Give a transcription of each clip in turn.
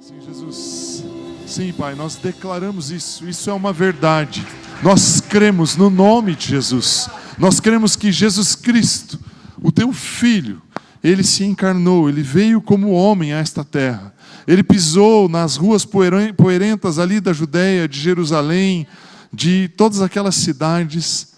Sim, Jesus. Sim, Pai, nós declaramos isso. Isso é uma verdade. Nós cremos no nome de Jesus. Nós cremos que Jesus Cristo, o Teu Filho, Ele se encarnou, Ele veio como homem a esta terra. Ele pisou nas ruas poerentas ali da Judéia, de Jerusalém, de todas aquelas cidades.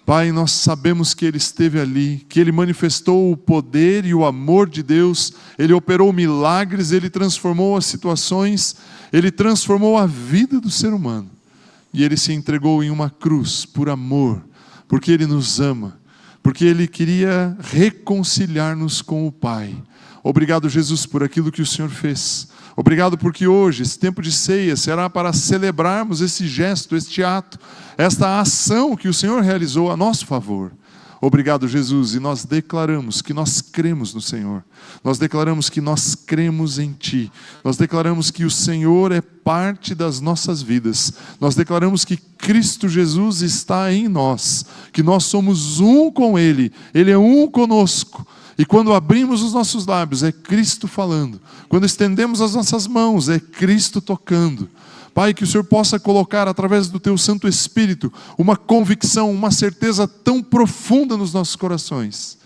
Pai, nós sabemos que Ele esteve ali, que Ele manifestou o poder e o amor de Deus, Ele operou milagres, Ele transformou as situações, Ele transformou a vida do ser humano. E Ele se entregou em uma cruz por amor, porque Ele nos ama, porque Ele queria reconciliar-nos com o Pai. Obrigado, Jesus, por aquilo que o Senhor fez. Obrigado porque hoje, esse tempo de ceia, será para celebrarmos esse gesto, este ato, esta ação que o Senhor realizou a nosso favor. Obrigado, Jesus, e nós declaramos que nós cremos no Senhor. Nós declaramos que nós cremos em Ti. Nós declaramos que o Senhor é parte das nossas vidas. Nós declaramos que Cristo Jesus está em nós, que nós somos um com Ele, Ele é um conosco. E quando abrimos os nossos lábios, é Cristo falando. Quando estendemos as nossas mãos, é Cristo tocando. Pai, que o Senhor possa colocar, através do Teu Santo Espírito, uma convicção, uma certeza tão profunda nos nossos corações,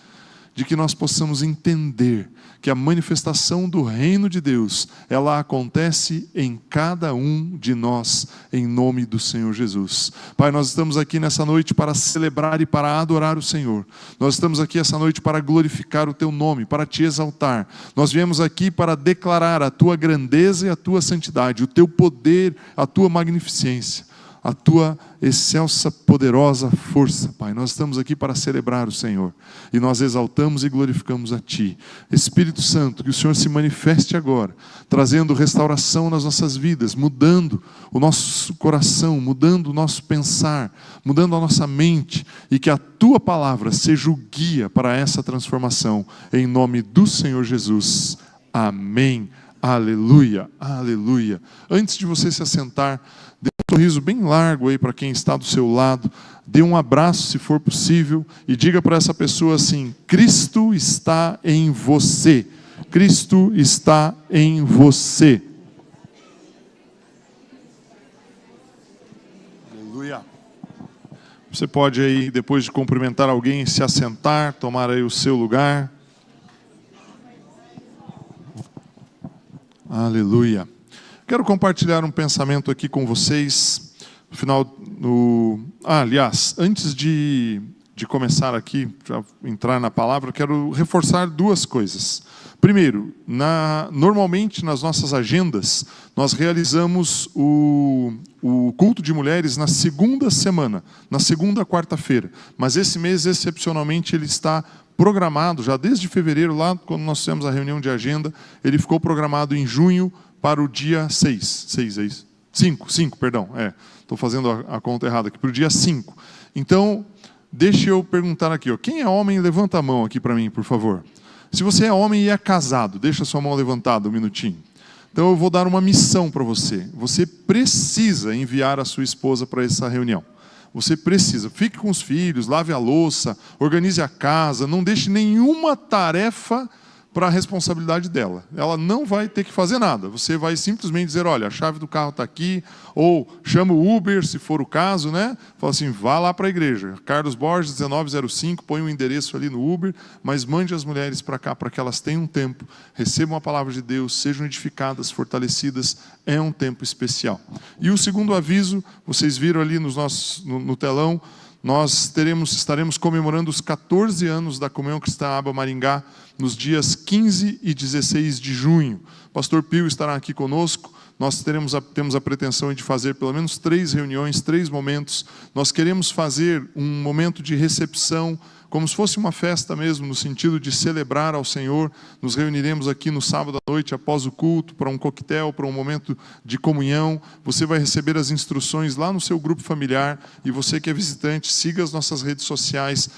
de que nós possamos entender que a manifestação do reino de Deus, ela acontece em cada um de nós, em nome do Senhor Jesus. Pai, nós estamos aqui nessa noite para celebrar e para adorar o Senhor. Nós estamos aqui essa noite para glorificar o Teu nome, para Te exaltar. Nós viemos aqui para declarar a Tua grandeza e a Tua santidade, o Teu poder, a Tua magnificência, a Tua excelsa, poderosa força, Pai. Nós estamos aqui para celebrar o Senhor, e nós exaltamos e glorificamos a Ti. Espírito Santo, que o Senhor se manifeste agora, trazendo restauração nas nossas vidas, mudando o nosso coração, mudando o nosso pensar, mudando a nossa mente, e que a Tua palavra seja o guia para essa transformação, em nome do Senhor Jesus. Amém. Aleluia, aleluia. Antes de você se assentar, dê um sorriso bem largo aí para quem está do seu lado, dê um abraço se for possível e diga para essa pessoa assim: Cristo está em você, Cristo está em você. Aleluia. Você pode aí, depois de cumprimentar alguém, se assentar, tomar aí o seu lugar. Aleluia. Quero compartilhar um pensamento aqui com vocês. No final, aliás, antes de começar aqui, já entrar na palavra, quero reforçar duas coisas. Primeiro, normalmente nas nossas agendas, nós realizamos o culto de mulheres na segunda semana, na segunda quarta-feira. Mas esse mês, excepcionalmente, ele está programado, já desde fevereiro, lá quando nós fizemos a reunião de agenda, ele ficou programado em junho para o dia 6. 6 é isso? 5, perdão. Estou fazendo a conta errada aqui, para o dia 5. Então, deixa eu perguntar aqui, quem é homem, levanta a mão aqui para mim, por favor. Se você é homem e é casado, deixa a sua mão levantada um minutinho. Então eu vou dar uma missão para você. Você precisa enviar a sua esposa para essa reunião. Você precisa. Fique com os filhos, lave a louça, organize a casa, não deixe nenhuma tarefa para a responsabilidade dela. Ela não vai ter que fazer nada. Você vai simplesmente dizer: olha, a chave do carro está aqui, ou chama o Uber, se for o caso, né? Fala assim: vá lá para a igreja. Carlos Borges, 1905, põe o endereço ali no Uber, mas mande as mulheres para cá, para que elas tenham um tempo, recebam a palavra de Deus, sejam edificadas, fortalecidas. É um tempo especial. E o segundo aviso, vocês viram ali no telão, nós estaremos comemorando os 14 anos da Comunhão Cristã Aba Maringá, nos dias 15 e 16 de junho. O pastor Pio estará aqui conosco. Nós temos a pretensão de fazer pelo menos 3 reuniões, 3 momentos. Nós queremos fazer um momento de recepção, como se fosse uma festa mesmo, no sentido de celebrar ao Senhor. Nos reuniremos aqui no sábado à noite, após o culto, para um coquetel, para um momento de comunhão. Você vai receber as instruções lá no seu grupo familiar, e você que é visitante, siga as nossas redes sociais,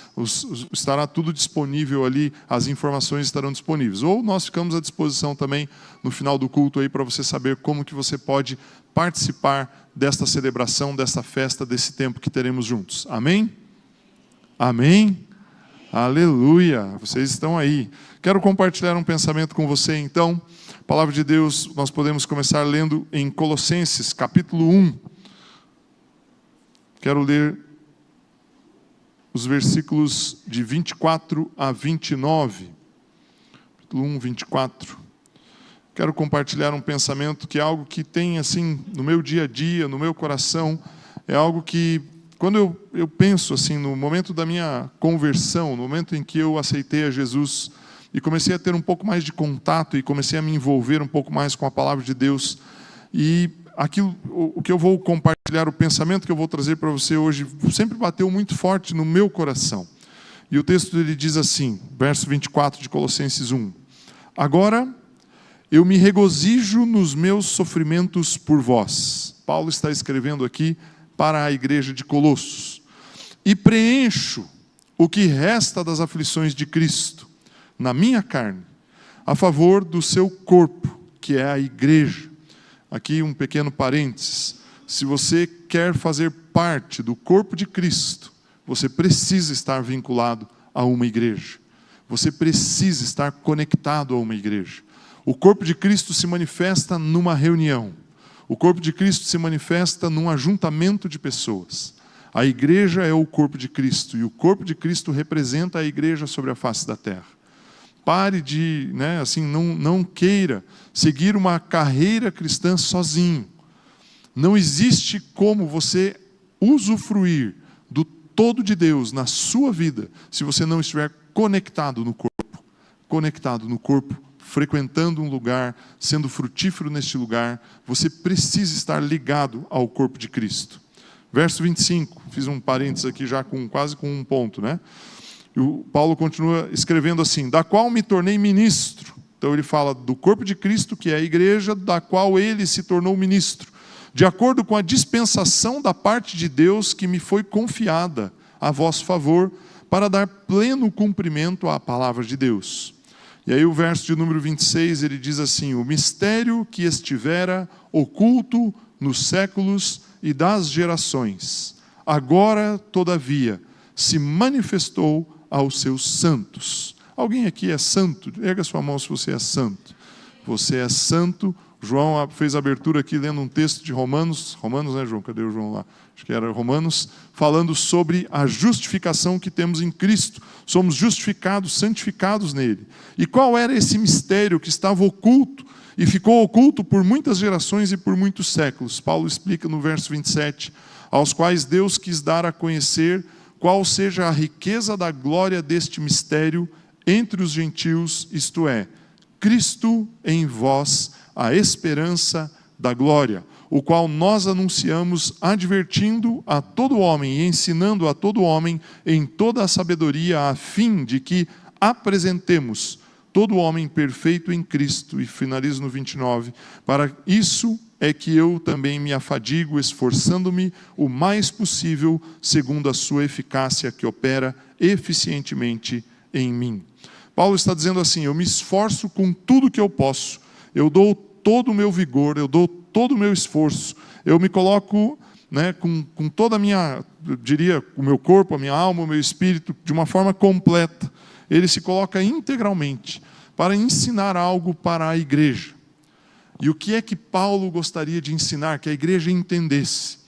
estará tudo disponível ali, as informações estarão disponíveis. Ou nós ficamos à disposição também no final do culto aí, para você saber como que você pode participar desta celebração, desta festa, desse tempo que teremos juntos. Amém? Amém? Aleluia, vocês estão aí. Quero compartilhar um pensamento com você então. palavra de Deus, nós podemos começar lendo em Colossenses, capítulo 1. Quero ler os versículos de 24 a 29. Capítulo 1, 24. Quero compartilhar um pensamento que é algo que tem, assim, no meu dia a dia, no meu coração. É algo que, quando eu penso, assim, no momento da minha conversão, no momento em que eu aceitei a Jesus e comecei a ter um pouco mais de contato e comecei a me envolver um pouco mais com a palavra de Deus. E aquilo, o que eu vou compartilhar, o pensamento que eu vou trazer para você hoje, sempre bateu muito forte no meu coração. E o texto dele diz assim, verso 24 de Colossenses 1. Agora, eu me regozijo nos meus sofrimentos por vós. Paulo está escrevendo aqui para a igreja de Colossos. E preencho o que resta das aflições de Cristo na minha carne, a favor do seu corpo, que é a igreja. Aqui um pequeno parênteses. Se você quer fazer parte do corpo de Cristo, você precisa estar vinculado a uma igreja. Você precisa estar conectado a uma igreja. O corpo de Cristo se manifesta numa reunião. O corpo de Cristo se manifesta num ajuntamento de pessoas. A igreja é o corpo de Cristo, e o corpo de Cristo representa a igreja sobre a face da terra. Pare de, não queira seguir uma carreira cristã sozinho. Não existe como você usufruir do todo de Deus na sua vida se você não estiver conectado no corpo, frequentando um lugar, sendo frutífero neste lugar. Você precisa estar ligado ao corpo de Cristo. Verso 25, fiz um parênteses aqui já quase com um ponto, né? E o Paulo continua escrevendo assim, da qual me tornei ministro. Então ele fala do corpo de Cristo, que é a igreja, da qual ele se tornou ministro, de acordo com a dispensação da parte de Deus que me foi confiada a vosso favor, para dar pleno cumprimento à palavra de Deus. E aí o verso de número 26, ele diz assim, o mistério que estivera oculto nos séculos e das gerações, agora, todavia, se manifestou aos seus santos. Alguém aqui é santo? Erga sua mão se você é santo. Você é santo. João fez a abertura aqui lendo um texto de Romanos, né, João? Cadê o João lá? Acho que era Romanos, falando sobre a justificação que temos em Cristo. Somos justificados, santificados nele. E qual era esse mistério que estava oculto e ficou oculto por muitas gerações e por muitos séculos? Paulo explica no verso 27, aos quais Deus quis dar a conhecer qual seja a riqueza da glória deste mistério entre os gentios, isto é, Cristo em vós, a esperança da glória, o qual nós anunciamos, advertindo a todo homem e ensinando a todo homem em toda a sabedoria, a fim de que apresentemos todo homem perfeito em Cristo. E finalizo no 29, para isso é que eu também me afadigo, esforçando-me o mais possível, segundo a sua eficácia que opera eficientemente em mim. Paulo está dizendo assim, eu me esforço com tudo que eu posso, eu dou todo o meu vigor, eu dou todo o meu esforço, eu me coloco com toda a minha, eu diria, o meu corpo, a minha alma, o meu espírito, de uma forma completa. Ele se coloca integralmente para ensinar algo para a igreja. E o que é que Paulo gostaria de ensinar? Que a igreja entendesse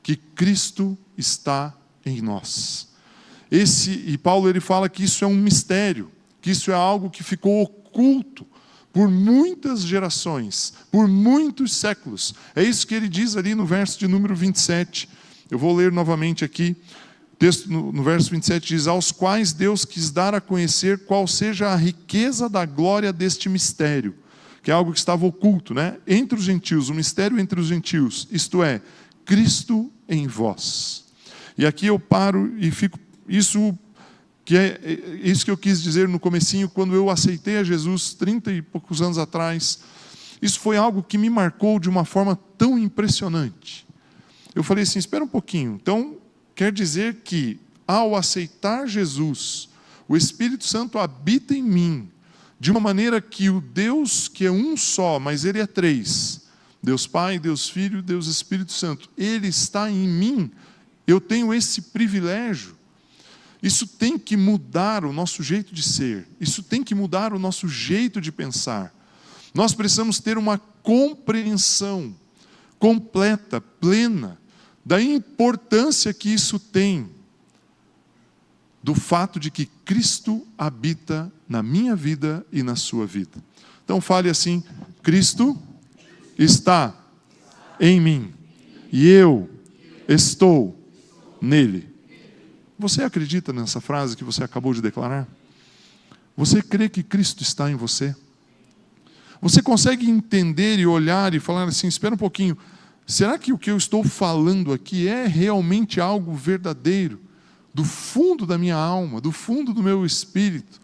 que Cristo está em nós. E Paulo ele fala que isso é um mistério, que isso é algo que ficou oculto por muitas gerações, por muitos séculos. É isso que ele diz ali no verso de número 27. Eu vou ler novamente aqui. O texto no verso 27 diz, aos quais Deus quis dar a conhecer qual seja a riqueza da glória deste mistério, que é algo que estava oculto, entre os gentios, o mistério entre os gentios, isto é, Cristo em vós. E aqui eu paro e fico, isso que eu quis dizer no comecinho, quando eu aceitei a Jesus 30 e poucos anos atrás, isso foi algo que me marcou de uma forma tão impressionante. Eu falei assim, espera um pouquinho, então quer dizer que ao aceitar Jesus, o Espírito Santo habita em mim, de uma maneira que o Deus, que é um só, mas Ele é três, Deus Pai, Deus Filho, Deus Espírito Santo, Ele está em mim, eu tenho esse privilégio. Isso tem que mudar o nosso jeito de ser, isso tem que mudar o nosso jeito de pensar. Nós precisamos ter uma compreensão completa, plena, da importância que isso tem, do fato de que Cristo habita na minha vida e na sua vida. Então fale assim: Cristo está em mim e eu estou nele. Você acredita nessa frase que você acabou de declarar? Você crê que Cristo está em você? Você consegue entender e olhar e falar assim: espera um pouquinho, será que o que eu estou falando aqui é realmente algo verdadeiro? Do fundo da minha alma, do fundo do meu espírito,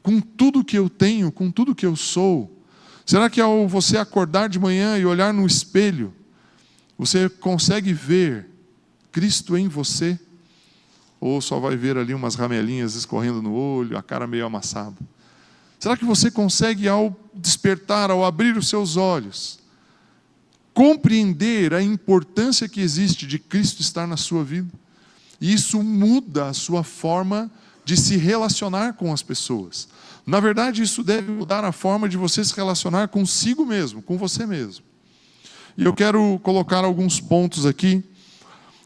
com tudo que eu tenho, com tudo que eu sou. Será que ao você acordar de manhã e olhar no espelho, você consegue ver Cristo em você? Ou só vai ver ali umas ramelinhas escorrendo no olho, a cara meio amassada? Será que você consegue, ao despertar, ao abrir os seus olhos, compreender a importância que existe de Cristo estar na sua vida? E isso muda a sua forma de se relacionar com as pessoas. Na verdade, isso deve mudar a forma de você se relacionar consigo mesmo, com você mesmo. E eu quero colocar alguns pontos aqui.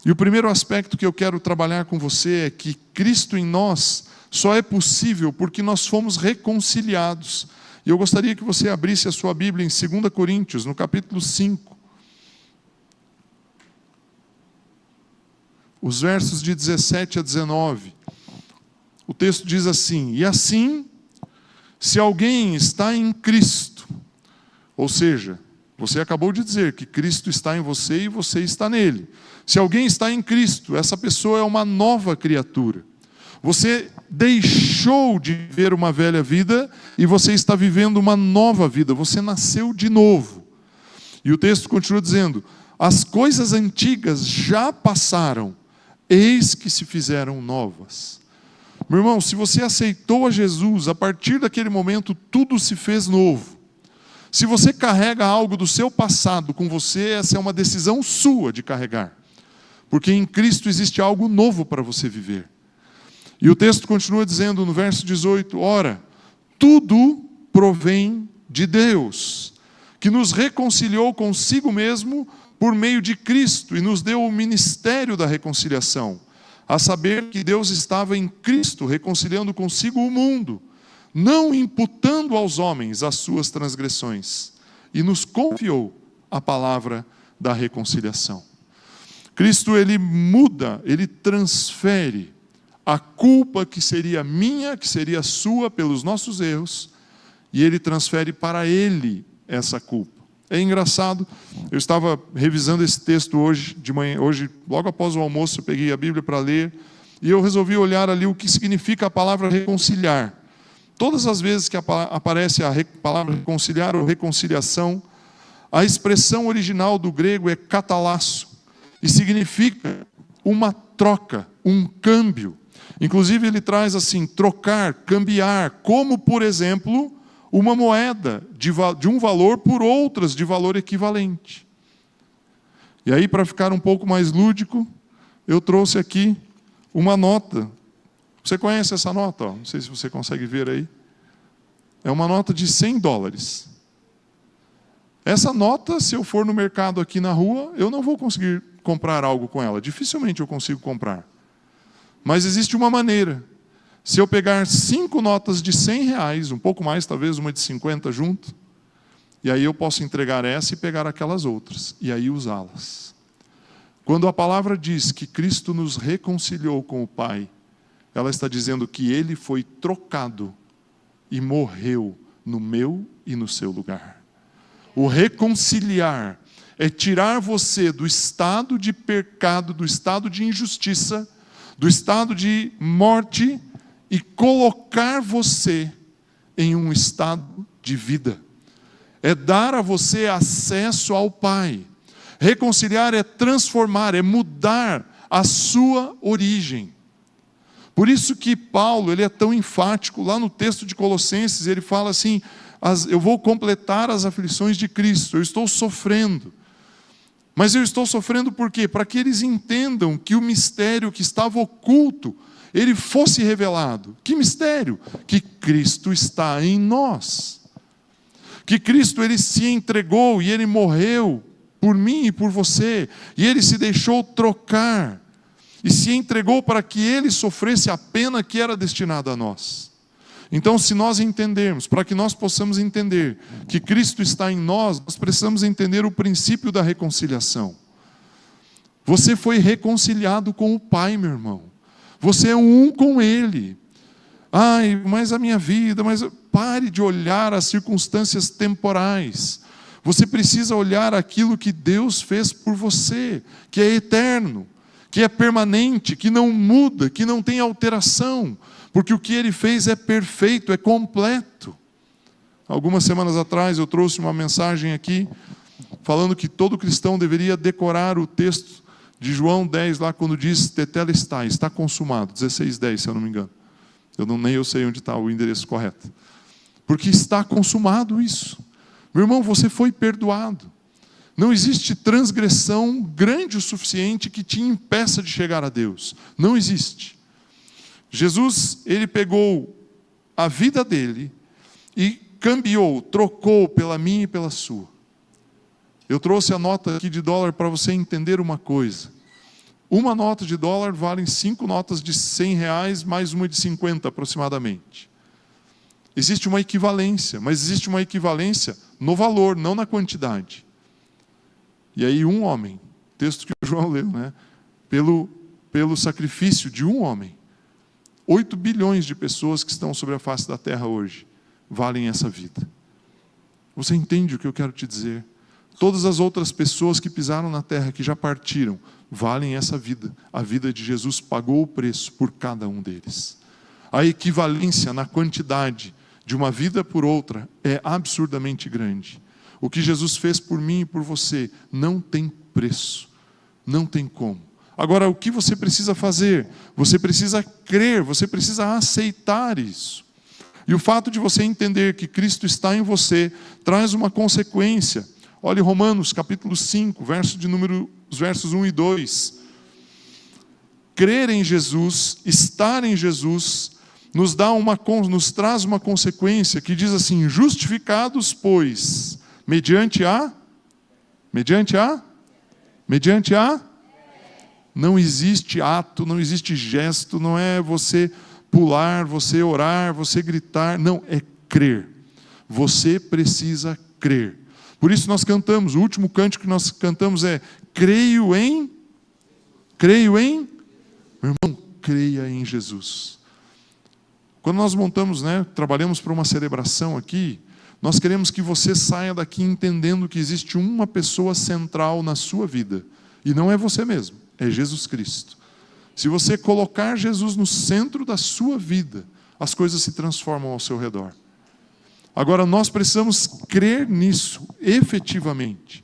E o primeiro aspecto que eu quero trabalhar com você é que Cristo em nós só é possível porque nós fomos reconciliados. E eu gostaria que você abrisse a sua Bíblia em 2 Coríntios, no capítulo 5. Os versos de 17 a 19. O texto diz assim: e assim, se alguém está em Cristo, ou seja, você acabou de dizer que Cristo está em você e você está nele. Se alguém está em Cristo, essa pessoa é uma nova criatura. Você deixou de viver uma velha vida e você está vivendo uma nova vida. Você nasceu de novo. E o texto continua dizendo: as coisas antigas já passaram, eis que se fizeram novas. Meu irmão, se você aceitou a Jesus, a partir daquele momento tudo se fez novo. Se você carrega algo do seu passado com você, essa é uma decisão sua de carregar. Porque em Cristo existe algo novo para você viver. E o texto continua dizendo no verso 18: ora, tudo provém de Deus, que nos reconciliou consigo mesmo por meio de Cristo e nos deu o ministério da reconciliação, a saber que Deus estava em Cristo reconciliando consigo o mundo, não imputando aos homens as suas transgressões, e nos confiou a palavra da reconciliação. Cristo, ele muda, ele transfere a culpa que seria minha, que seria sua pelos nossos erros, e ele transfere para ele essa culpa. É engraçado, eu estava revisando esse texto hoje de manhã, hoje logo após o almoço eu peguei a Bíblia para ler, e eu resolvi olhar ali o que significa a palavra reconciliar. Todas as vezes que aparece a palavra reconciliar ou reconciliação, a expressão original do grego é katalasso, e significa uma troca, um câmbio. Inclusive ele traz assim, trocar, cambiar, como por exemplo, uma moeda de um valor por outras de valor equivalente. E aí, para ficar um pouco mais lúdico, eu trouxe aqui uma nota. Você conhece essa nota? Não sei se você consegue ver aí. É uma nota de $100. Essa nota, se eu for no mercado aqui na rua, eu não vou conseguir comprar algo com ela. Dificilmente eu consigo comprar. Mas existe uma maneira. Se eu pegar 5 notas de R$100, um pouco mais, talvez uma de 50 junto, e aí eu posso entregar essa e pegar aquelas outras, e aí usá-las. Quando a palavra diz que Cristo nos reconciliou com o Pai, ela está dizendo que Ele foi trocado e morreu no meu e no seu lugar. O reconciliar é tirar você do estado de pecado, do estado de injustiça, do estado de morte e colocar você em um estado de vida. É dar a você acesso ao Pai. Reconciliar é transformar, é mudar a sua origem. Por isso que Paulo, ele é tão enfático, lá no texto de Colossenses, ele fala assim, eu vou completar as aflições de Cristo, eu estou sofrendo. Mas eu estou sofrendo por quê? Para que eles entendam que o mistério que estava oculto, ele fosse revelado. Que mistério? Que Cristo está em nós. Que Cristo, ele se entregou e ele morreu por mim e por você. E ele se deixou trocar. E se entregou para que ele sofresse a pena que era destinada a nós. Então, se nós entendermos, para que nós possamos entender que Cristo está em nós, nós precisamos entender o princípio da reconciliação. Você foi reconciliado com o Pai, meu irmão. Você é um com Ele. Ai, mas a minha vida, mas pare de olhar as circunstâncias temporais. Você precisa olhar aquilo que Deus fez por você, que é eterno, que é permanente, que não muda, que não tem alteração. Porque o que Ele fez é perfeito, é completo. Algumas semanas atrás eu trouxe uma mensagem aqui, falando que todo cristão deveria decorar o texto de João 10, lá quando diz, tetelestai, está consumado, 16:10, se eu não me engano. Nem eu sei onde está o endereço correto. Porque está consumado isso. Meu irmão, você foi perdoado. Não existe transgressão grande o suficiente que te impeça de chegar a Deus. Não existe. Jesus, ele pegou a vida dele e cambiou, trocou pela minha e pela sua. Eu trouxe a nota aqui de dólar para você entender uma coisa. Uma nota de dólar vale 5 notas de R$100, mais uma de 50 aproximadamente. Existe uma equivalência, mas existe uma equivalência no valor, não na quantidade. E aí um homem, texto que o João leu, né? Pelo sacrifício de um homem, 8 bilhões de pessoas que estão sobre a face da terra hoje valem essa vida. Você entende o que eu quero te dizer? Todas as outras pessoas que pisaram na terra, que já partiram, valem essa vida. A vida de Jesus pagou o preço por cada um deles. A equivalência na quantidade de uma vida por outra é absurdamente grande. O que Jesus fez por mim e por você não tem preço, não tem como. Agora, o que você precisa fazer? Você precisa crer, você precisa aceitar isso. E o fato de você entender que Cristo está em você traz uma consequência. Olhe Romanos capítulo 5, os versos 1 e 2. Crer em Jesus, estar em Jesus, nos traz uma consequência que diz assim, justificados, pois, mediante a? Não existe ato, não existe gesto, não é você pular, você orar, você gritar, não, é crer. Você precisa crer. Por isso nós cantamos, o último cântico que nós cantamos é, creio em, meu irmão, creia em Jesus. Quando nós montamos, trabalhamos para uma celebração aqui, nós queremos que você saia daqui entendendo que existe uma pessoa central na sua vida, e não é você mesmo, é Jesus Cristo. Se você colocar Jesus no centro da sua vida, as coisas se transformam ao seu redor. Agora, nós precisamos crer nisso, efetivamente.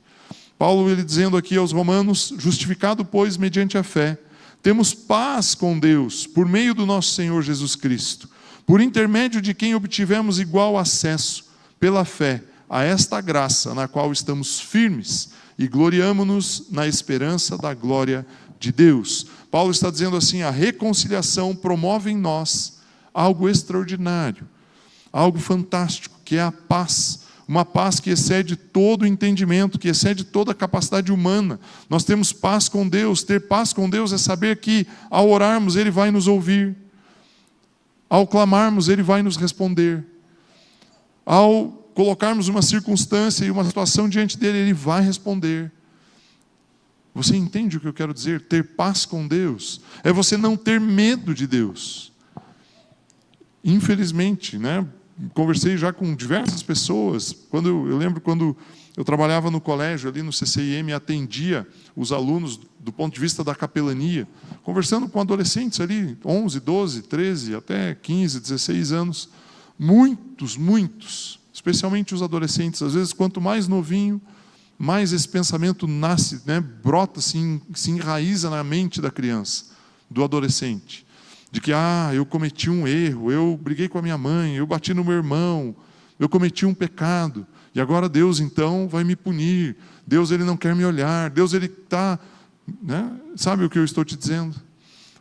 Paulo, ele dizendo aqui aos romanos, justificado, pois, mediante a fé, temos paz com Deus, por meio do nosso Senhor Jesus Cristo, por intermédio de quem obtivemos igual acesso, pela fé, a esta graça na qual estamos firmes e gloriamo-nos na esperança da glória de Deus. Paulo está dizendo assim, a reconciliação promove em nós algo extraordinário, algo fantástico, que é a paz. Uma paz que excede todo o entendimento, que excede toda a capacidade humana. Nós temos paz com Deus. Ter paz com Deus é saber que ao orarmos Ele vai nos ouvir. Ao clamarmos Ele vai nos responder. Ao colocarmos uma circunstância e uma situação diante dEle, Ele vai responder. Você entende o que eu quero dizer? Ter paz com Deus é você não ter medo de Deus. Infelizmente, conversei já com diversas pessoas. Eu lembro quando eu trabalhava no colégio, ali no CCIM, atendia os alunos do ponto de vista da capelania, conversando com adolescentes ali, 11, 12, 13, até 15, 16 anos. Muitos, especialmente os adolescentes. Às vezes, quanto mais novinho, mais esse pensamento nasce, brota, se enraiza na mente da criança, do adolescente. De que, eu cometi um erro, eu briguei com a minha mãe, eu bati no meu irmão, eu cometi um pecado, e agora Deus, então, vai me punir. Deus, Ele não quer me olhar. Deus, Ele está... Sabe o que eu estou te dizendo?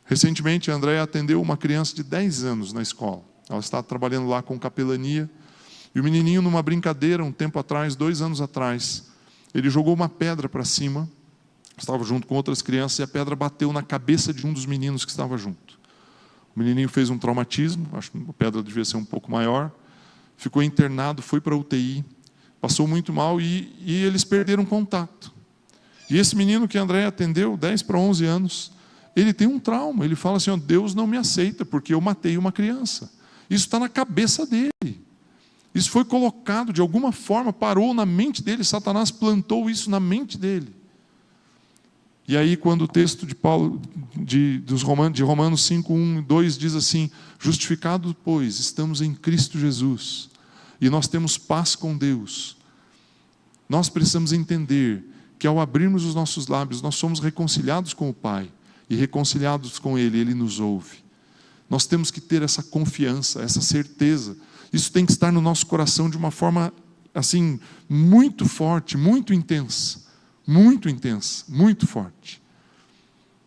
Recentemente, a Andréia atendeu uma criança de 10 anos na escola. Ela está trabalhando lá com capelania, E o menininho, numa brincadeira, um tempo atrás, 2 anos atrás, ele jogou uma pedra para cima, estava junto com outras crianças, e a pedra bateu na cabeça de um dos meninos que estava junto. O menininho fez um traumatismo, acho que a pedra devia ser um pouco maior, ficou internado, foi para a UTI, passou muito mal e eles perderam contato. E esse menino que a Andréia atendeu, 10 para 11 anos, ele tem um trauma. Ele fala assim, Deus não me aceita porque eu matei uma criança. Isso está na cabeça dele. Isso foi colocado, de alguma forma, parou na mente dele. Satanás plantou isso na mente dele. E aí, quando o texto de Paulo, de Romanos 5, 1 e 2 diz assim, justificados, pois, estamos em Cristo Jesus, e nós temos paz com Deus. Nós precisamos entender que ao abrirmos os nossos lábios, nós somos reconciliados com o Pai, e reconciliados com Ele, Ele nos ouve. Nós temos que ter essa confiança, essa certeza. Isso tem que estar no nosso coração de uma forma, assim, muito forte, muito intensa, muito forte.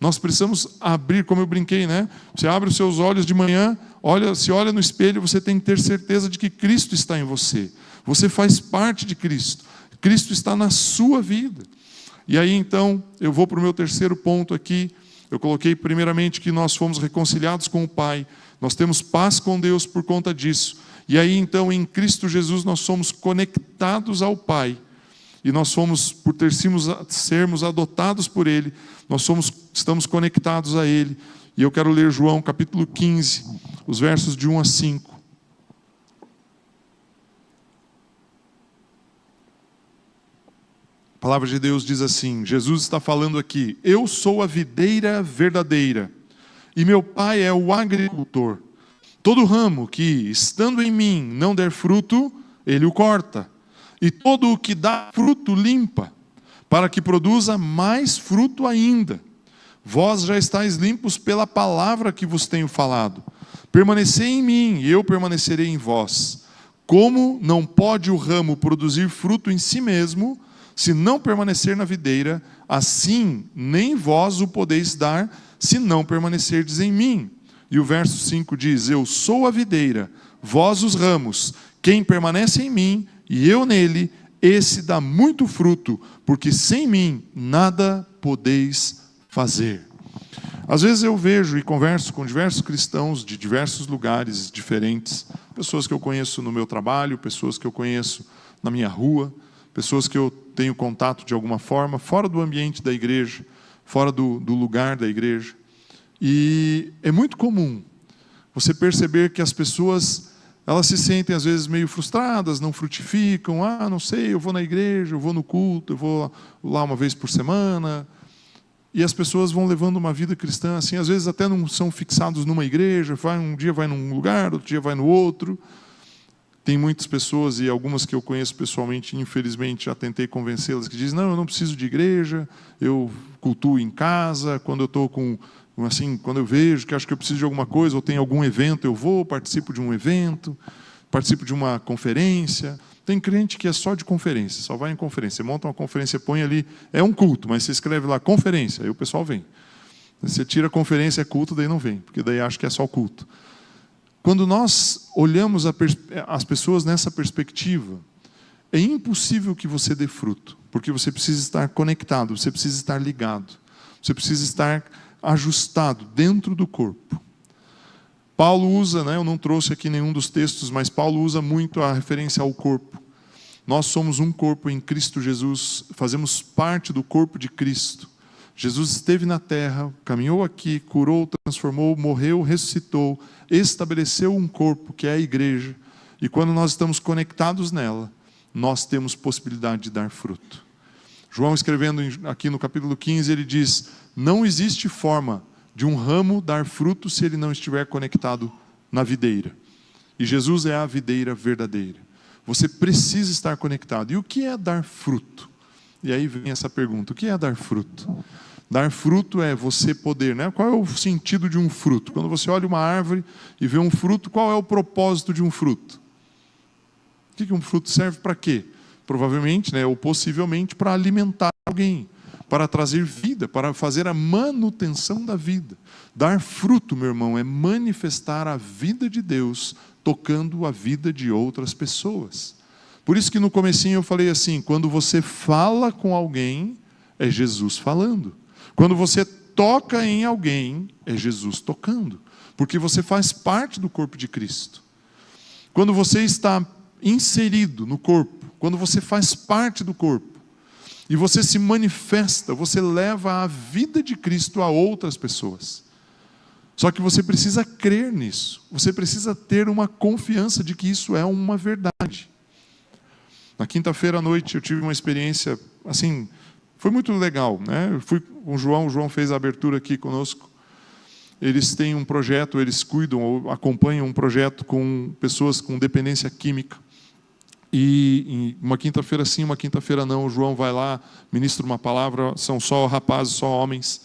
Nós precisamos abrir, como eu brinquei, né? Você abre os seus olhos de manhã, se olha no espelho, você tem que ter certeza de que Cristo está em você. Você faz parte de Cristo. Cristo está na sua vida. E aí, então, eu vou para o meu terceiro ponto aqui. Eu coloquei primeiramente que nós fomos reconciliados com o Pai. Nós temos paz com Deus por conta disso. E aí, então, em Cristo Jesus, nós somos conectados ao Pai. E nós fomos, por sermos adotados por Ele, estamos conectados a Ele. E eu quero ler João capítulo 15, os versos de 1 a 5. A palavra de Deus diz assim, Jesus está falando aqui, eu sou a videira verdadeira, e meu Pai é o agricultor. Todo ramo que, estando em mim, não der fruto, Ele o corta. E todo o que dá fruto limpa, para que produza mais fruto ainda. Vós já estáis limpos pela palavra que vos tenho falado. Permanecei em mim, e eu permanecerei em vós. Como não pode o ramo produzir fruto em si mesmo, se não permanecer na videira, assim nem vós o podeis dar, se não permanecerdes em mim. E o verso 5 diz, eu sou a videira, vós os ramos, quem permanece em mim, e eu nele, esse dá muito fruto, porque sem mim nada podeis fazer. Às vezes eu vejo e converso com diversos cristãos de diversos lugares diferentes, pessoas que eu conheço no meu trabalho, pessoas que eu conheço na minha rua, pessoas que eu tenho contato de alguma forma, fora do ambiente da igreja, fora do lugar da igreja. E é muito comum você perceber que as pessoas, elas se sentem às vezes meio frustradas, não frutificam, não sei, eu vou na igreja, eu vou no culto, eu vou lá uma vez por semana. E as pessoas vão levando uma vida cristã assim, às vezes até não são fixados numa igreja, um dia vai num lugar, outro dia vai no outro. Tem muitas pessoas, e algumas que eu conheço pessoalmente, infelizmente, já tentei convencê-las, que dizem, não, eu não preciso de igreja, eu cultuo em casa, quando eu estou quando eu vejo que acho que eu preciso de alguma coisa, ou tem algum evento, eu vou, participo de um evento, participo de uma conferência. Tem crente que é só de conferência, só vai em conferência. Você monta uma conferência, põe ali, é um culto, mas você escreve lá, conferência, aí o pessoal vem. Você tira conferência, é culto, daí não vem, porque daí acha que é só culto. Quando nós olhamos as pessoas nessa perspectiva, é impossível que você dê fruto, porque você precisa estar conectado, você precisa estar ligado, você precisa estar ajustado dentro do corpo. Paulo usa, eu não trouxe aqui nenhum dos textos, mas Paulo usa muito a referência ao corpo. Nós somos um corpo em Cristo Jesus, fazemos parte do corpo de Cristo. Jesus esteve na terra, caminhou aqui, curou, transformou, morreu, ressuscitou, estabeleceu um corpo que é a igreja. E quando nós estamos conectados nela, nós temos possibilidade de dar fruto. João, escrevendo aqui no capítulo 15, ele diz, não existe forma de um ramo dar fruto se ele não estiver conectado na videira. E Jesus é a videira verdadeira. Você precisa estar conectado. E o que é dar fruto? E aí vem essa pergunta, o que é dar fruto? Dar fruto é você poder, Qual é o sentido de um fruto? Quando você olha uma árvore e vê um fruto, qual é o propósito de um fruto? O que um fruto serve para quê? Provavelmente, ou possivelmente, para alimentar alguém, para trazer vida, para fazer a manutenção da vida. Dar fruto, meu irmão, é manifestar a vida de Deus tocando a vida de outras pessoas. Por isso que no comecinho eu falei assim, quando você fala com alguém, é Jesus falando. Quando você toca em alguém, é Jesus tocando. Porque você faz parte do corpo de Cristo. Quando você está inserido no corpo, quando você faz parte do corpo, e você se manifesta, você leva a vida de Cristo a outras pessoas. Só que você precisa crer nisso. Você precisa ter uma confiança de que isso é uma verdade. Na quinta-feira à noite eu tive uma experiência, assim, foi muito legal, né? Eu fui com o João fez a abertura aqui conosco. Eles têm um projeto, eles cuidam ou acompanham um projeto com pessoas com dependência química. E uma quinta-feira sim, uma quinta-feira não, o João vai lá, ministra uma palavra, são só rapazes, só homens.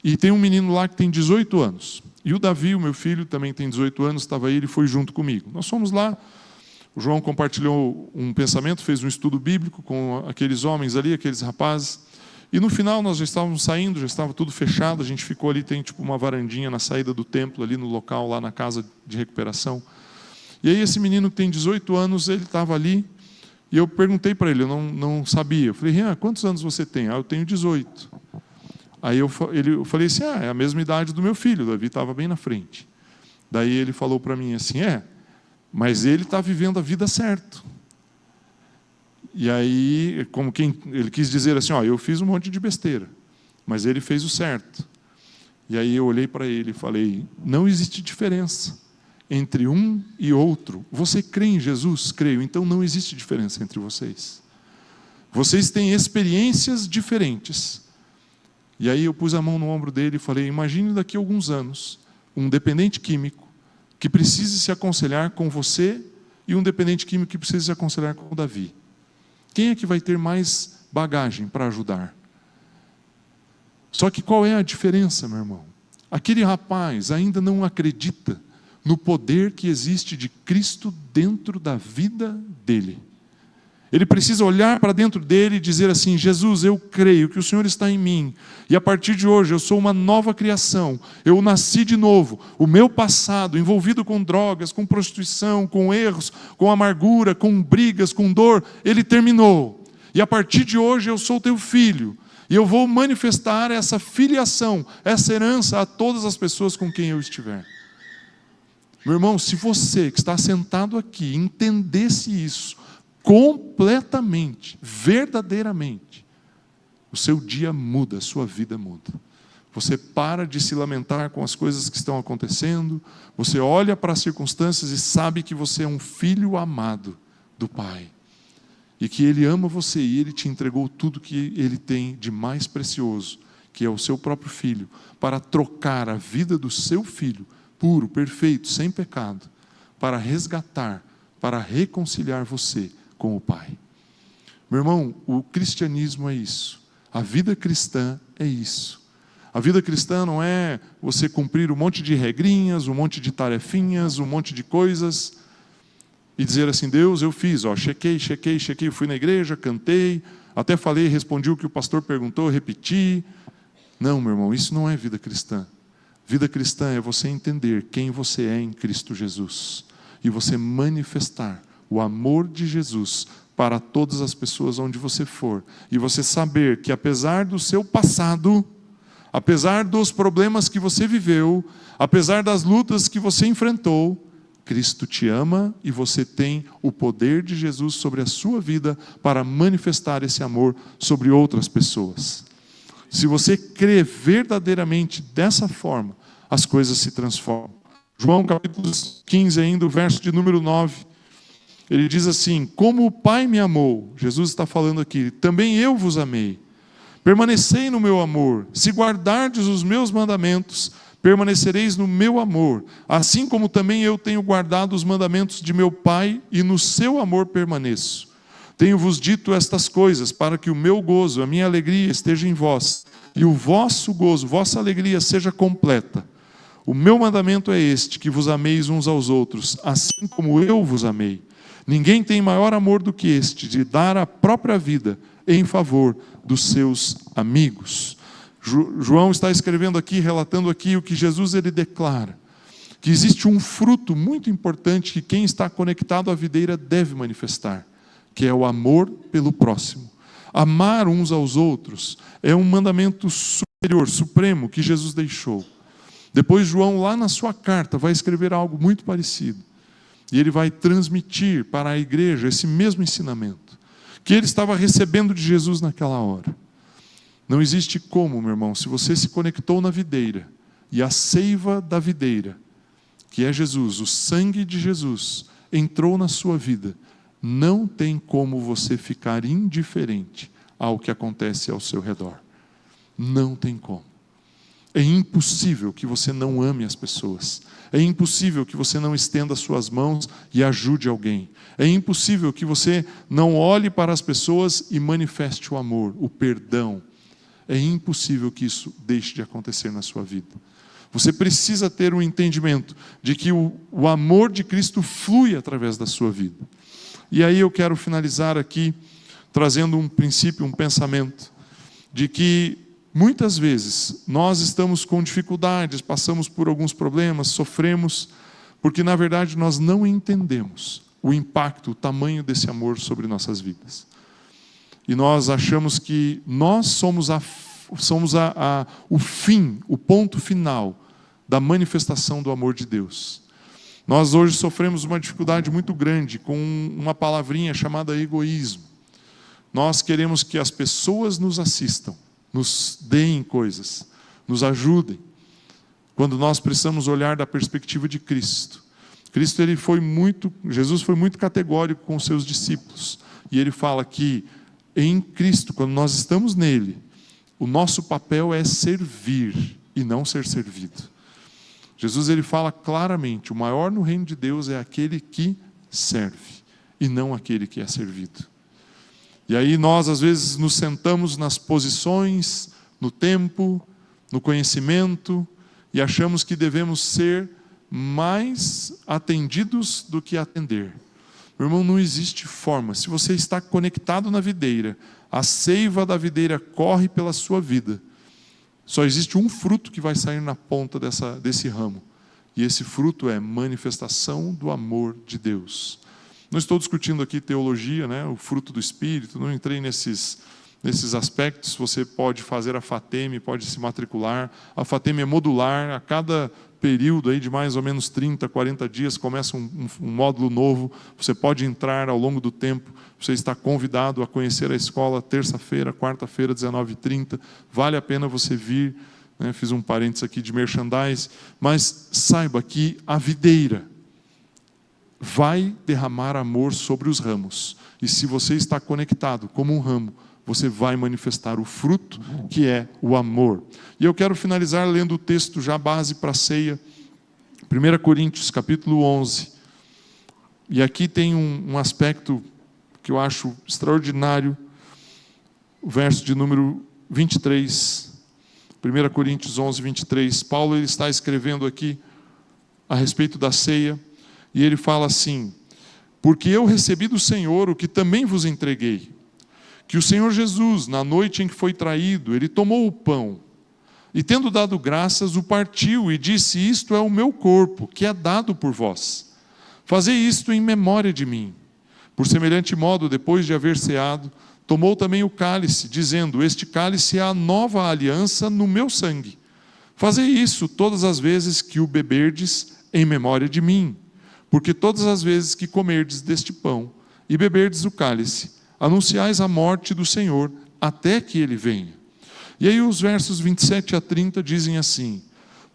E tem um menino lá que tem 18 anos. E o Davi, o meu filho, também tem 18 anos, estava aí, ele foi junto comigo. Nós fomos lá. O João compartilhou um pensamento, fez um estudo bíblico com aqueles homens ali, aqueles rapazes. E no final nós já estávamos saindo, já estava tudo fechado. A gente ficou ali, tem tipo uma varandinha na saída do templo, ali no local, lá na casa de recuperação. E aí esse menino que tem 18 anos, ele estava ali. E eu perguntei para ele, eu não sabia. Eu falei, Rian, quantos anos você tem? Ah, eu tenho 18. Aí eu falei assim, é a mesma idade do meu filho. O Davi estava bem na frente. Daí ele falou para mim assim, mas ele está vivendo a vida certo. E aí, ele quis dizer assim, eu fiz um monte de besteira, mas ele fez o certo. E aí eu olhei para ele e falei, não existe diferença entre um e outro. Você crê em Jesus? Creio. Então não existe diferença entre vocês. Vocês têm experiências diferentes. E aí eu pus a mão no ombro dele e falei, imagine daqui a alguns anos, um dependente químico, que precise se aconselhar com você e um dependente químico que precise se aconselhar com o Davi. Quem é que vai ter mais bagagem para ajudar? Só que qual é a diferença, meu irmão? Aquele rapaz ainda não acredita no poder que existe de Cristo dentro da vida dele. Ele precisa olhar para dentro dele e dizer assim, Jesus, eu creio que o Senhor está em mim, e a partir de hoje eu sou uma nova criação, eu nasci de novo, o meu passado, envolvido com drogas, com prostituição, com erros, com amargura, com brigas, com dor, ele terminou, e a partir de hoje eu sou teu filho, e eu vou manifestar essa filiação, essa herança a todas as pessoas com quem eu estiver. Meu irmão, se você que está sentado aqui entendesse isso, completamente, verdadeiramente, o seu dia muda, a sua vida muda. Você para de se lamentar com as coisas que estão acontecendo, você olha para as circunstâncias e sabe que você é um filho amado do Pai, e que Ele ama você e Ele te entregou tudo que Ele tem de mais precioso, que é o seu próprio Filho, para trocar a vida do seu filho, puro, perfeito, sem pecado, para resgatar, para reconciliar você com o Pai. Meu irmão, o cristianismo é isso. A vida cristã é isso. A vida cristã não é você cumprir um monte de regrinhas, um monte de tarefinhas, um monte de coisas e dizer assim, Deus, eu fiz, chequei, fui na igreja, cantei, até falei, respondi o que o pastor perguntou, repeti. Não, meu irmão, isso não é vida cristã. Vida cristã é você entender quem você é em Cristo Jesus e você manifestar o amor de Jesus para todas as pessoas onde você for. E você saber que apesar do seu passado, apesar dos problemas que você viveu, apesar das lutas que você enfrentou, Cristo te ama e você tem o poder de Jesus sobre a sua vida para manifestar esse amor sobre outras pessoas. Se você crê verdadeiramente dessa forma, as coisas se transformam. João capítulo 15 ainda, o verso de número 9. Ele diz assim, como o Pai me amou, Jesus está falando aqui, também eu vos amei. Permanecei no meu amor, se guardardes os meus mandamentos, permanecereis no meu amor, assim como também eu tenho guardado os mandamentos de meu Pai e no seu amor permaneço. Tenho-vos dito estas coisas para que o meu gozo, a minha alegria esteja em vós e o vosso gozo, vossa alegria seja completa. O meu mandamento é este, que vos ameis uns aos outros, assim como eu vos amei. Ninguém tem maior amor do que este, de dar a própria vida em favor dos seus amigos. João está escrevendo aqui, relatando aqui o que Jesus ele declara. que existe um fruto muito importante que quem está conectado à videira deve manifestar, que é o amor pelo próximo. Amar uns aos outros é um mandamento superior, supremo, que Jesus deixou. Depois João, lá na sua carta, vai escrever algo muito parecido. E ele vai transmitir para a igreja esse mesmo ensinamento, que ele estava recebendo de Jesus naquela hora. Não existe como, meu irmão, se você se conectou na videira, e a seiva da videira, que é Jesus, o sangue de Jesus, entrou na sua vida, não tem como você ficar indiferente ao que acontece ao seu redor. Não tem como. É impossível que você não ame as pessoas. É impossível que você não estenda suas mãos e ajude alguém. É impossível que você não olhe para as pessoas e manifeste o amor, o perdão. É impossível que isso deixe de acontecer na sua vida. Você precisa ter um entendimento de que o amor de Cristo flui através da sua vida. E aí eu quero finalizar aqui trazendo um princípio, um pensamento, de que muitas vezes nós estamos com dificuldades, passamos por alguns problemas, sofremos, porque na verdade nós não entendemos o impacto, o tamanho desse amor sobre nossas vidas. E nós achamos que nós somos o fim, o ponto final da manifestação do amor de Deus. Nós hoje sofremos uma dificuldade muito grande com uma palavrinha chamada egoísmo. Nós queremos que as pessoas nos assistam, nos deem coisas, nos ajudem, quando nós precisamos olhar da perspectiva de Cristo. Jesus foi muito categórico com os seus discípulos, e ele fala que em Cristo, quando nós estamos nele, o nosso papel é servir e não ser servido. Jesus ele fala claramente, o maior no reino de Deus é aquele que serve, e não aquele que é servido. E aí nós às vezes nos sentamos nas posições, no tempo, no conhecimento, e achamos que devemos ser mais atendidos do que atender. Meu irmão, não existe forma. Se você está conectado na videira, a seiva da videira corre pela sua vida. Só existe um fruto que vai sair na ponta desse ramo. E esse fruto é manifestação do amor de Deus. Não estou discutindo aqui teologia, né? O fruto do Espírito, não entrei nesses aspectos. Você pode fazer a FATEM, pode se matricular. A FATEM é modular, a cada período aí de mais ou menos 30, 40 dias começa um módulo novo. Você pode entrar ao longo do tempo. Você está convidado a conhecer a escola terça-feira, quarta-feira, 19h30. Vale a pena você vir. Né? Fiz um parênteses aqui de merchandise. Mas saiba que a videira vai derramar amor sobre os ramos. E se você está conectado como um ramo, você vai manifestar o fruto, que é o amor. E eu quero finalizar lendo o texto já base para a ceia, 1 Coríntios, capítulo 11. E aqui tem um aspecto que eu acho extraordinário, o verso de número 23. 1 Coríntios 11, 23. Paulo ele está escrevendo aqui a respeito da ceia, e ele fala assim: porque eu recebi do Senhor o que também vos entreguei, que o Senhor Jesus, na noite em que foi traído, ele tomou o pão, e tendo dado graças, o partiu, e disse: isto é o meu corpo, que é dado por vós. Fazei isto em memória de mim. Por semelhante modo, depois de haver ceado, tomou também o cálice, dizendo: este cálice é a nova aliança no meu sangue. Fazei isso todas as vezes que o beberdes em memória de mim. Porque todas as vezes que comerdes deste pão e beberdes o cálice, anunciais a morte do Senhor até que ele venha. E aí os versos 27 a 30 dizem assim: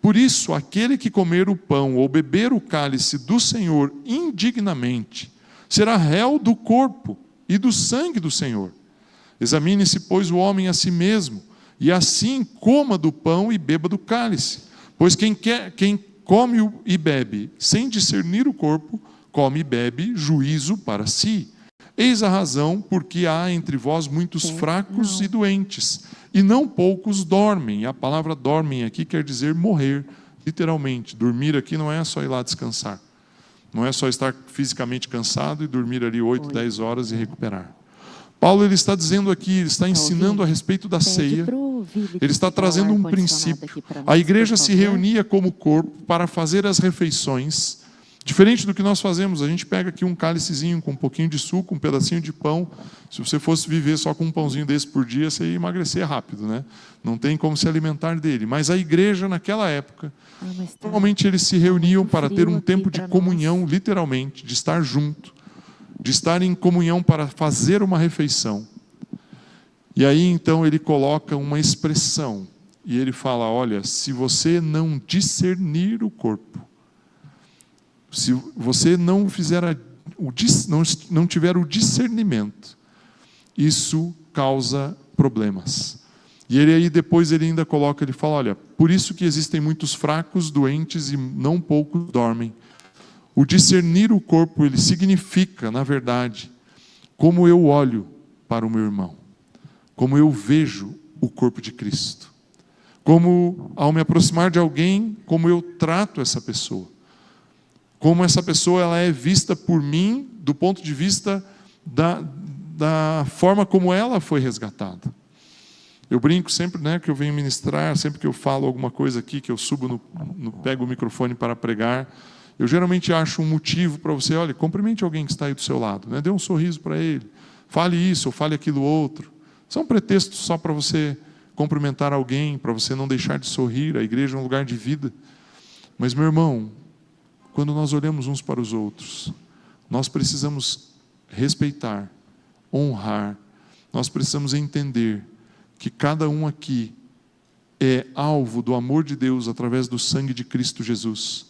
por isso, aquele que comer o pão ou beber o cálice do Senhor indignamente, será réu do corpo e do sangue do Senhor. Examine-se, pois, o homem a si mesmo, e assim coma do pão e beba do cálice. Pois quem come e bebe sem discernir o corpo, come e bebe juízo para si. Eis a razão porque há entre vós muitos fracos e doentes, e não poucos dormem. A palavra dormem aqui quer dizer morrer, literalmente. Dormir aqui não é só ir lá descansar. Não é só estar fisicamente cansado e dormir ali 8, 10 horas e recuperar. Paulo ele está dizendo aqui, ele está ensinando a respeito da ceia, Ele está trazendo um princípio. A igreja se reunia como corpo para fazer as refeições. Diferente do que nós fazemos, a gente pega aqui um cálicezinho com um pouquinho de suco, um pedacinho de pão. Se você fosse viver só com um pãozinho desse por dia, você ia emagrecer rápido, né? Não tem como se alimentar dele. Mas a igreja, naquela época, normalmente eles se reuniam para ter um tempo de comunhão, literalmente, de estar junto, de estar em comunhão para fazer uma refeição. E aí, então, ele coloca uma expressão, e ele fala, olha, se você não discernir o corpo, se você não tiver o discernimento, isso causa problemas. E ele aí depois ele ainda coloca, ele fala, olha, por isso que existem muitos fracos, doentes e não poucos dormem. O discernir o corpo, ele significa, na verdade, como eu olho para o meu irmão, como eu vejo o corpo de Cristo, como ao me aproximar de alguém, como eu trato essa pessoa. Como essa pessoa ela é vista por mim do ponto de vista da forma como ela foi resgatada. Eu brinco sempre, né, que eu venho ministrar, sempre que eu falo alguma coisa aqui, que eu subo, pego o microfone para pregar, eu geralmente acho um motivo para você, olha, cumprimente alguém que está aí do seu lado, né, dê um sorriso para ele, fale isso ou fale aquilo outro. São pretextos só para você cumprimentar alguém, para você não deixar de sorrir. A igreja é um lugar de vida. Mas, meu irmão, quando nós olhamos uns para os outros, nós precisamos respeitar, honrar, nós precisamos entender que cada um aqui é alvo do amor de Deus através do sangue de Cristo Jesus.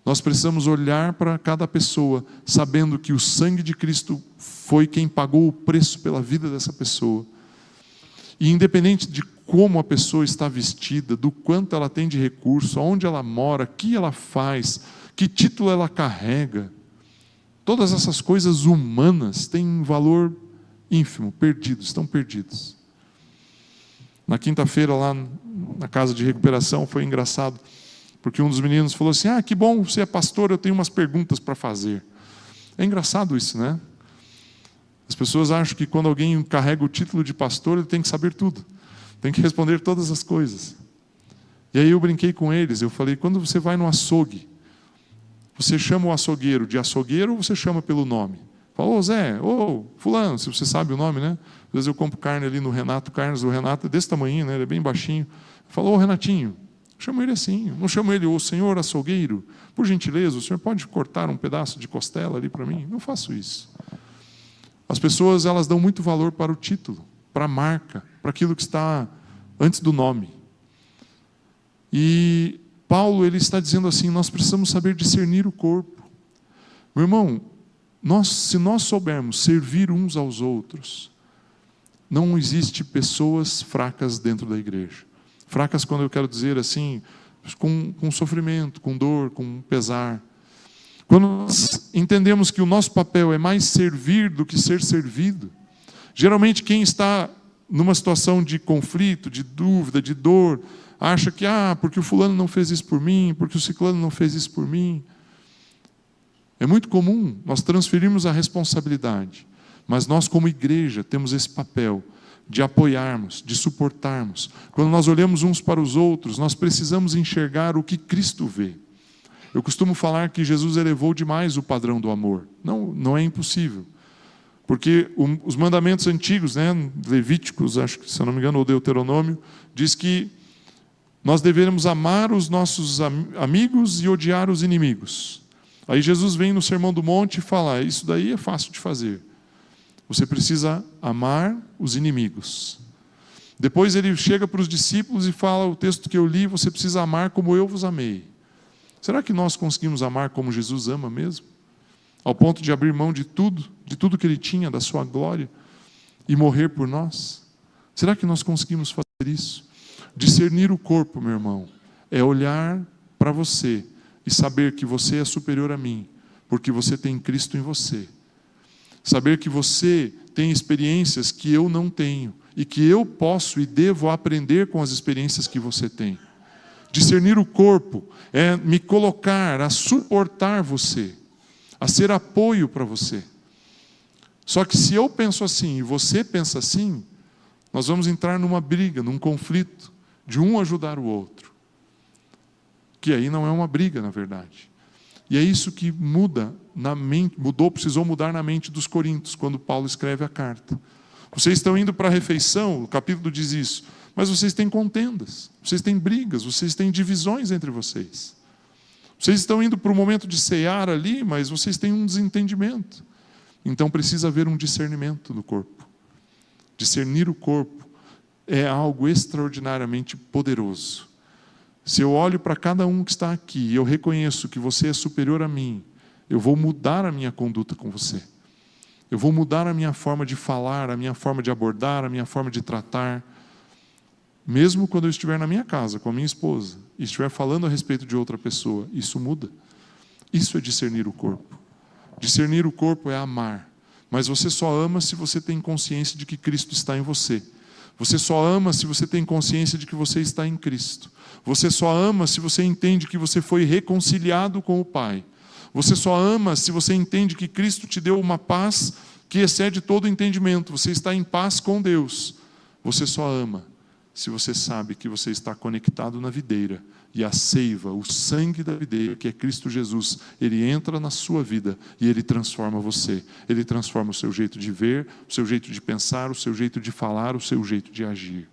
Nós precisamos olhar para cada pessoa, sabendo que o sangue de Cristo foi quem pagou o preço pela vida dessa pessoa. E independente de como a pessoa está vestida, do quanto ela tem de recurso, onde ela mora, o que ela faz, que título ela carrega, todas essas coisas humanas têm um valor ínfimo, perdidos, estão perdidos. Na quinta-feira, lá na casa de recuperação, foi engraçado, porque um dos meninos falou assim, que bom, você é pastor, eu tenho umas perguntas para fazer. É engraçado isso, né? As pessoas acham que quando alguém carrega o título de pastor, ele tem que saber tudo, tem que responder todas as coisas. E aí eu brinquei com eles, eu falei, quando você vai no açougue, você chama o açougueiro de açougueiro ou você chama pelo nome? Fala, ô Zé, ô fulano, se você sabe o nome, né? Às vezes eu compro carne ali no Renato Carnes, o Renato é desse tamanho, né? Ele é bem baixinho. Fala, ô Renatinho, eu chamo ele assim, não chamo ele, ô senhor açougueiro, por gentileza, o senhor pode cortar um pedaço de costela ali para mim? Não faço isso. As pessoas, elas dão muito valor para o título, para a marca, para aquilo que está antes do nome. E Paulo, ele está dizendo assim, nós precisamos saber discernir o corpo. Meu irmão, se nós soubermos servir uns aos outros, não existe pessoas fracas dentro da igreja. Fracas quando eu quero dizer assim, com sofrimento, com dor, com pesar. Quando nós entendemos que o nosso papel é mais servir do que ser servido, geralmente quem está numa situação de conflito, de dúvida, de dor, acha que, porque o fulano não fez isso por mim, porque o ciclano não fez isso por mim. É muito comum nós transferirmos a responsabilidade, mas nós como igreja temos esse papel de apoiarmos, de suportarmos. Quando nós olhamos uns para os outros, nós precisamos enxergar o que Cristo vê. Eu costumo falar que Jesus elevou demais o padrão do amor. Não é impossível. Porque os mandamentos antigos, né, Levíticos, acho que, se eu não me engano, ou Deuteronômio, diz que nós devemos amar os nossos amigos e odiar os inimigos. Aí Jesus vem no Sermão do Monte e fala, isso daí é fácil de fazer. Você precisa amar os inimigos. Depois ele chega para os discípulos e fala, o texto que eu li, você precisa amar como eu vos amei. Será que nós conseguimos amar como Jesus ama mesmo? Ao ponto de abrir mão de tudo que ele tinha, da sua glória, e morrer por nós? Será que nós conseguimos fazer isso? Discernir o corpo, meu irmão, é olhar para você e saber que você é superior a mim, porque você tem Cristo em você. Saber que você tem experiências que eu não tenho, e que eu posso e devo aprender com as experiências que você tem. Discernir o corpo é me colocar a suportar você, a ser apoio para você. Só que se eu penso assim e você pensa assim, Nós vamos entrar numa briga, num conflito, de um ajudar o outro. Que aí não é uma briga, na verdade. E é isso que precisou mudar na mente dos coríntios, quando Paulo escreve a carta. Vocês estão indo para a refeição, o capítulo diz isso, mas vocês têm contendas, vocês têm brigas, vocês têm divisões entre vocês. Vocês estão indo para o momento de cear ali, mas vocês têm um desentendimento. Então precisa haver um discernimento do corpo. Discernir o corpo é algo extraordinariamente poderoso. Se eu olho para cada um que está aqui e eu reconheço que você é superior a mim, eu vou mudar a minha conduta com você. Eu vou mudar a minha forma de falar, a minha forma de abordar, a minha forma de tratar. Mesmo quando eu estiver na minha casa, com a minha esposa, e estiver falando a respeito de outra pessoa, isso muda. Isso é discernir o corpo. Discernir o corpo é amar. Mas você só ama se você tem consciência de que Cristo está em você. Você só ama se você tem consciência de que você está em Cristo. Você só ama se você entende que você foi reconciliado com o Pai. Você só ama se você entende que Cristo te deu uma paz que excede todo entendimento. Você está em paz com Deus. Você só ama se você sabe que você está conectado na videira. E a seiva, o sangue da videira, que é Cristo Jesus, ele entra na sua vida e ele transforma você. Ele transforma o seu jeito de ver, o seu jeito de pensar, o seu jeito de falar, o seu jeito de agir.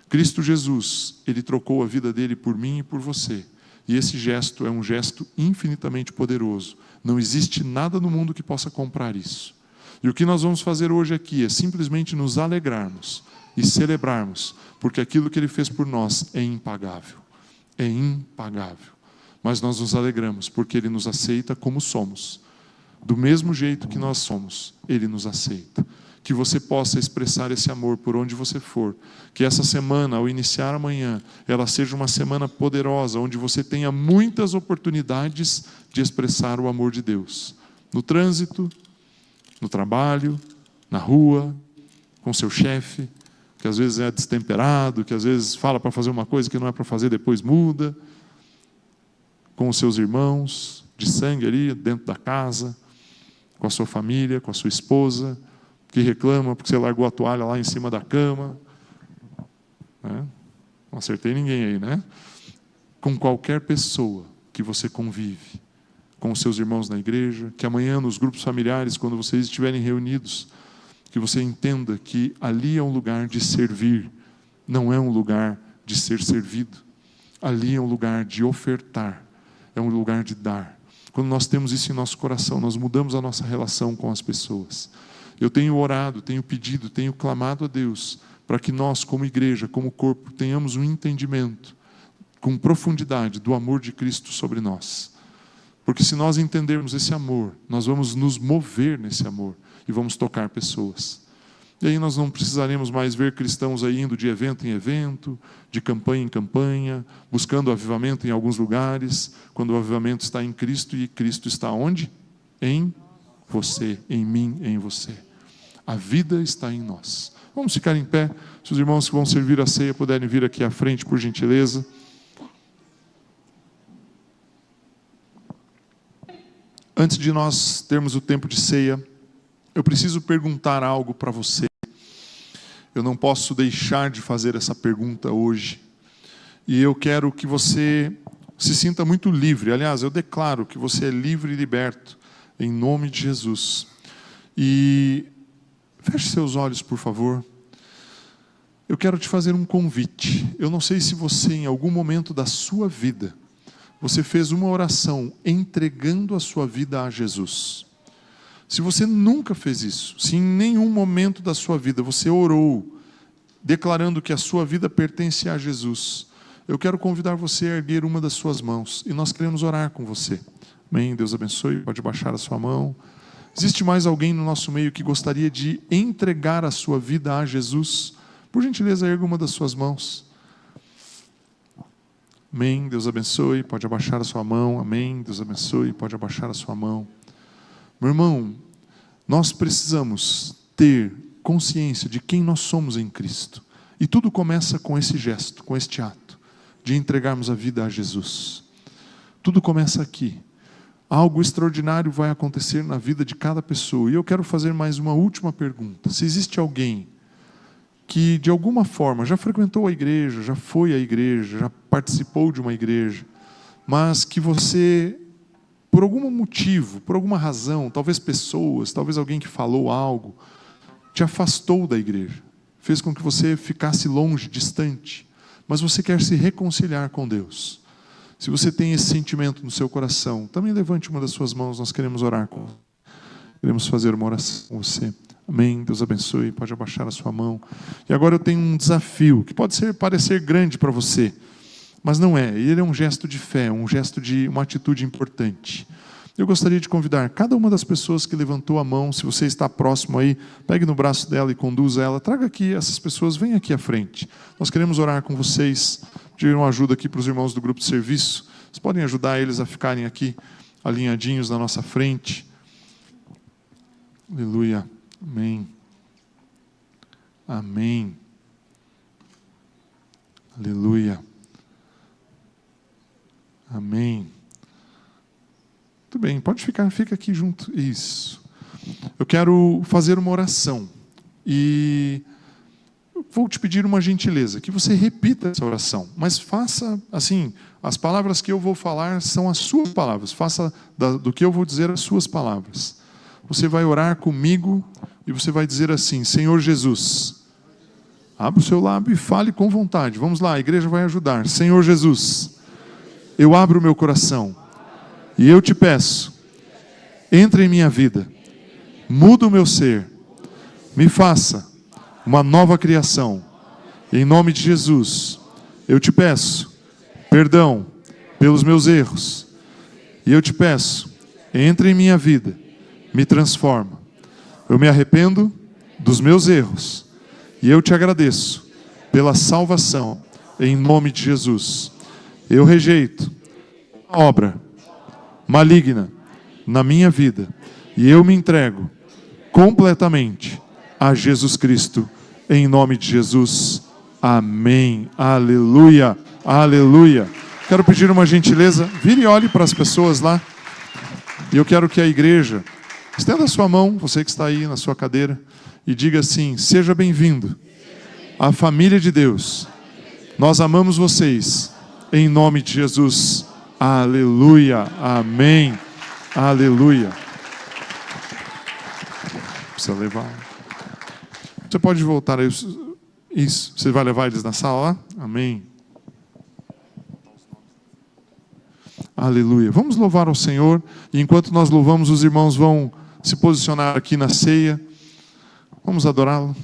Cristo Jesus, ele trocou a vida dele por mim e por você. E esse gesto é um gesto infinitamente poderoso. Não existe nada no mundo que possa comprar isso. E o que nós vamos fazer hoje aqui é simplesmente nos alegrarmos e celebrarmos, porque aquilo que ele fez por nós é impagável. É impagável. Mas nós nos alegramos porque ele nos aceita como somos. Do mesmo jeito que nós somos, ele nos aceita. Que você possa expressar esse amor por onde você for. Que essa semana, ao iniciar amanhã, ela seja uma semana poderosa, onde você tenha muitas oportunidades de expressar o amor de Deus. No trânsito, no trabalho, na rua, com seu chefe, que às vezes é destemperado, que às vezes fala para fazer uma coisa que não é para fazer, depois muda. Com os seus irmãos de sangue ali dentro da casa, com a sua família, com a sua esposa, que reclama porque você largou a toalha lá em cima da cama. Né? Não acertei ninguém aí, né? Com qualquer pessoa que você convive, com os seus irmãos na igreja, que amanhã nos grupos familiares, quando vocês estiverem reunidos, que você entenda que ali é um lugar de servir, não é um lugar de ser servido. Ali é um lugar de ofertar, é um lugar de dar. Quando nós temos isso em nosso coração, nós mudamos a nossa relação com as pessoas. Eu tenho orado, tenho pedido, tenho clamado a Deus para que nós, como igreja, como corpo, tenhamos um entendimento com profundidade do amor de Cristo sobre nós. Porque se nós entendermos esse amor, nós vamos nos mover nesse amor e vamos tocar pessoas. E aí nós não precisaremos mais ver cristãos aí indo de evento em evento, de campanha em campanha, buscando avivamento em alguns lugares, quando o avivamento está em Cristo e Cristo está onde? Em você, em mim, em você. A vida está em nós. Vamos ficar em pé. Se os irmãos que vão servir a ceia puderem vir aqui à frente, por gentileza. Antes de nós termos o tempo de ceia, eu preciso perguntar algo para você. Eu não posso deixar de fazer essa pergunta hoje. E eu quero que você se sinta muito livre. Aliás, eu declaro que você é livre e liberto, em nome de Jesus. E feche seus olhos, por favor. Eu quero te fazer um convite. Eu não sei se você, em algum momento da sua vida, você fez uma oração entregando a sua vida a Jesus. Se você nunca fez isso, se em nenhum momento da sua vida você orou, declarando que a sua vida pertence a Jesus, eu quero convidar você a erguer uma das suas mãos, e nós queremos orar com você. Amém? Deus abençoe, pode baixar a sua mão. Existe mais alguém no nosso meio que gostaria de entregar a sua vida a Jesus? Por gentileza, erga uma das suas mãos. Amém, Deus abençoe, pode abaixar a sua mão. Amém, Deus abençoe, pode abaixar a sua mão. Meu irmão, nós precisamos ter consciência de quem nós somos em Cristo. E tudo começa com esse gesto, com este ato, de entregarmos a vida a Jesus. Tudo começa aqui. Algo extraordinário vai acontecer na vida de cada pessoa. E eu quero fazer mais uma última pergunta. Se existe alguém que de alguma forma já frequentou a igreja, já foi à igreja, já participou de uma igreja, mas que você, por algum motivo, por alguma razão, talvez pessoas, talvez alguém que falou algo, te afastou da igreja, fez com que você ficasse longe, distante, mas você quer se reconciliar com Deus. Se você tem esse sentimento no seu coração, também levante uma das suas mãos, nós queremos orar com você. Queremos fazer uma oração com você. Amém. Deus abençoe. Pode abaixar a sua mão. E agora eu tenho um desafio, que pode parecer grande para você, mas não é. Ele é um gesto de fé, um gesto de uma atitude importante. Eu gostaria de convidar cada uma das pessoas que levantou a mão, se você está próximo aí, pegue no braço dela e conduza ela. Traga aqui essas pessoas, venham aqui à frente. Nós queremos orar com vocês, pedir uma ajuda aqui para os irmãos do grupo de serviço. Vocês podem ajudar eles a ficarem aqui alinhadinhos na nossa frente. Aleluia. Amém. Amém. Aleluia. Amém. Muito bem, pode ficar, fica aqui junto. Isso. Eu quero fazer uma oração. E vou te pedir uma gentileza, que você repita essa oração. Mas faça assim, as palavras que eu vou falar são as suas palavras. Faça do que eu vou dizer as suas palavras. Você vai orar comigo e você vai dizer assim: Senhor Jesus, abra o seu lábio e fale com vontade. Vamos lá, a igreja vai ajudar. Senhor Jesus, eu abro o meu coração e eu te peço, entre em minha vida, muda o meu ser, me faça uma nova criação. Em nome de Jesus, eu te peço perdão pelos meus erros e eu te peço, entre em minha vida, me transforma. Eu me arrependo dos meus erros e eu te agradeço pela salvação, em nome de Jesus. Eu rejeito a obra maligna na minha vida e eu me entrego completamente a Jesus Cristo, em nome de Jesus. Amém. Aleluia. Aleluia. Quero pedir uma gentileza, vire e olhe para as pessoas lá. E eu quero que a igreja estenda a sua mão, você que está aí na sua cadeira, e diga assim: seja bem-vindo à família de Deus. Nós amamos vocês, em nome de Jesus. Aleluia. Amém. Aleluia. Precisa levar. Você pode voltar aí. Isso. Você vai levar eles na sala lá? Amém. Aleluia. Vamos louvar ao Senhor. E enquanto nós louvamos, os irmãos vão se posicionar aqui na ceia. Vamos adorá-lo.